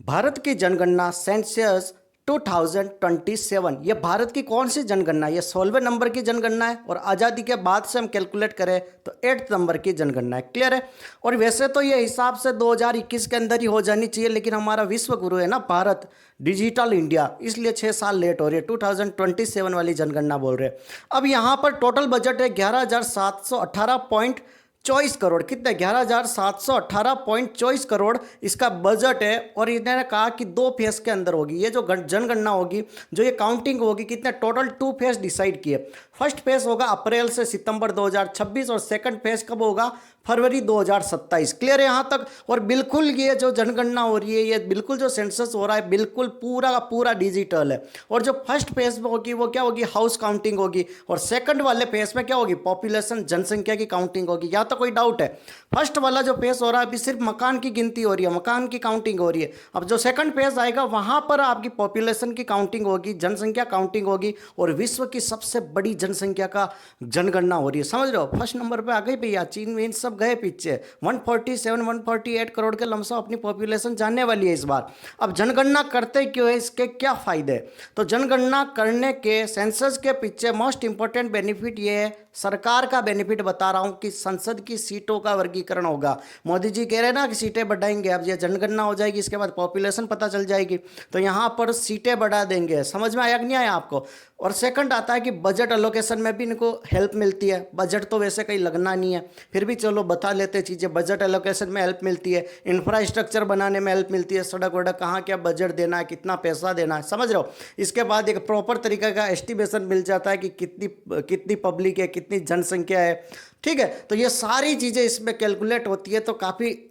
भारत की जनगणना सेंसस 2027 ये भारत की कौन सी जनगणना है? ये 16वें नंबर की जनगणना है और आज़ादी के बाद से हम कैलकुलेट करें तो 8th नंबर की जनगणना है। क्लियर है। और वैसे तो ये हिसाब से 2021 के अंदर ही हो जानी चाहिए, लेकिन हमारा विश्व गुरु है ना भारत, डिजिटल इंडिया, इसलिए 6 साल लेट हो रही है। 2027 वाली जनगणना बोल रहे हैं। अब यहाँ पर टोटल बजट है 11,718.24 करोड़। कितने? 11,718.24 करोड़ इसका बजट है। और इन्होंने कहा कि 2 फेज के अंदर होगी ये जो जनगणना होगी, जो ये काउंटिंग होगी। कितने? टोटल 2 फेज डिसाइड किए। फर्स्ट फेज होगा अप्रैल से सितंबर 2026 और सेकंड फेज कब होगा? फरवरी 2027। क्लियर है यहाँ तक। और बिल्कुल ये जो जनगणना हो रही है, ये बिल्कुल जो सेंसस हो रहा है, बिल्कुल पूरा का पूरा डिजिटल है। और जो फर्स्ट फेज में होगी वो क्या होगी? हाउस काउंटिंग होगी। और सेकंड वाले फेज में क्या होगी? पॉपुलेशन, जनसंख्या की काउंटिंग होगी। यहाँ तक कोई डाउट है? फर्स्ट वाला जो फेज हो रहा है अभी सिर्फ मकान की गिनती हो रही है, मकान की काउंटिंग हो रही है। अब जो सेकंड फेज आएगा वहां पर आपकी पॉपुलेशन की काउंटिंग होगी, जनसंख्या काउंटिंग होगी और विश्व की सबसे बड़ी जनसंख्या का जनगणना हो रही है। समझ रहे हो? फर्स्ट नंबर पे आ गई भैया, चीन वीन सब गए पीछे। 147 148 करोड़ के लमसम अपनी पॉपुलेशन जानने वाली है इस बार। अब जनगणना करते क्यों है, इसके क्या फायदे? तो जनगणना करने के, सेंसस के पीछे मोस्ट इंपॉर्टेंट बेनिफिट ये है, सरकार का बेनिफिट बता रहा हूं कि संसद की सीटों का वर्गीकरण होगा। मोदी जी कह रहे हैं ना कि सीटें बढ़ाएंगे। अब ये जनगणना हो जाएगी, इसके बाद पॉपुलेशन पता चल जाएगी, तो यहां पर सीटें बढ़ा देंगे। समझ में आया कि नहीं आया आपको? और सेकंड आता है कि बजट एलोकेशन में भी इनको हेल्प मिलती है। बजट तो वैसे कहीं लगना नहीं है, फिर भी चलो बता लेते चीज़ें। बजट एलोकेशन में हेल्प मिलती है, इंफ्रास्ट्रक्चर बनाने में हेल्प मिलती है, सड़क वड़क कहाँ क्या बजट देना है, कितना पैसा देना है। समझ रहे हो? इसके बाद एक प्रॉपर तरीके का एस्टिमेशन मिल जाता है कि कितनी पब्लिक है, कितनी जनसंख्या है। ठीक है, तो ये सारी चीज़ें इसमें कैलकुलेट होती है, तो काफ़ी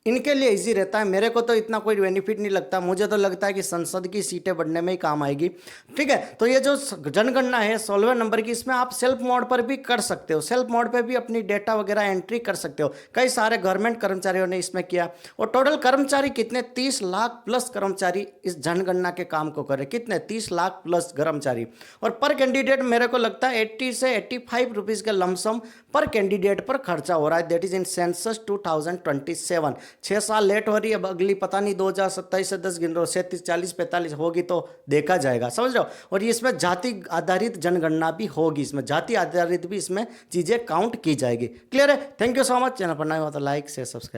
इनके लिए इजी रहता है। मेरे को तो इतना कोई बेनिफिट नहीं लगता, मुझे तो लगता है कि संसद की सीटें बढ़ने में ही काम आएगी। ठीक है, तो ये जो जनगणना है 16वें नंबर की, इसमें आप सेल्फ मोड पर भी कर सकते हो। सेल्फ मोड पे भी अपनी डेटा वगैरह एंट्री कर सकते हो। कई सारे गवर्नमेंट कर्मचारियों ने इसमें किया। और टोटल कर्मचारी कितने? 30 लाख प्लस कर्मचारी इस जनगणना के काम को कर रहे। कितने? 30 लाख प्लस कर्मचारी। और पर कैंडिडेट मेरे को लगता है 80 से 85 रुपीज़ के लमसम पर कैंडिडेट पर खर्चा हो रहा है। That is in census 2027। 6 साल लेट हो रही है। अब अगली पता नहीं 2027 से 10 गिन रहे हो, 37 40 45 होगी तो देखा जाएगा। समझ रहे हो? और ये इसमें जाति आधारित जनगणना भी होगी, इसमें जाति आधारित भी इसमें चीज़ें काउंट की जाएगी। क्लियर है? Thank you so much. Channel पर नए हो तो लाइक शेयर सब्सक्राइब।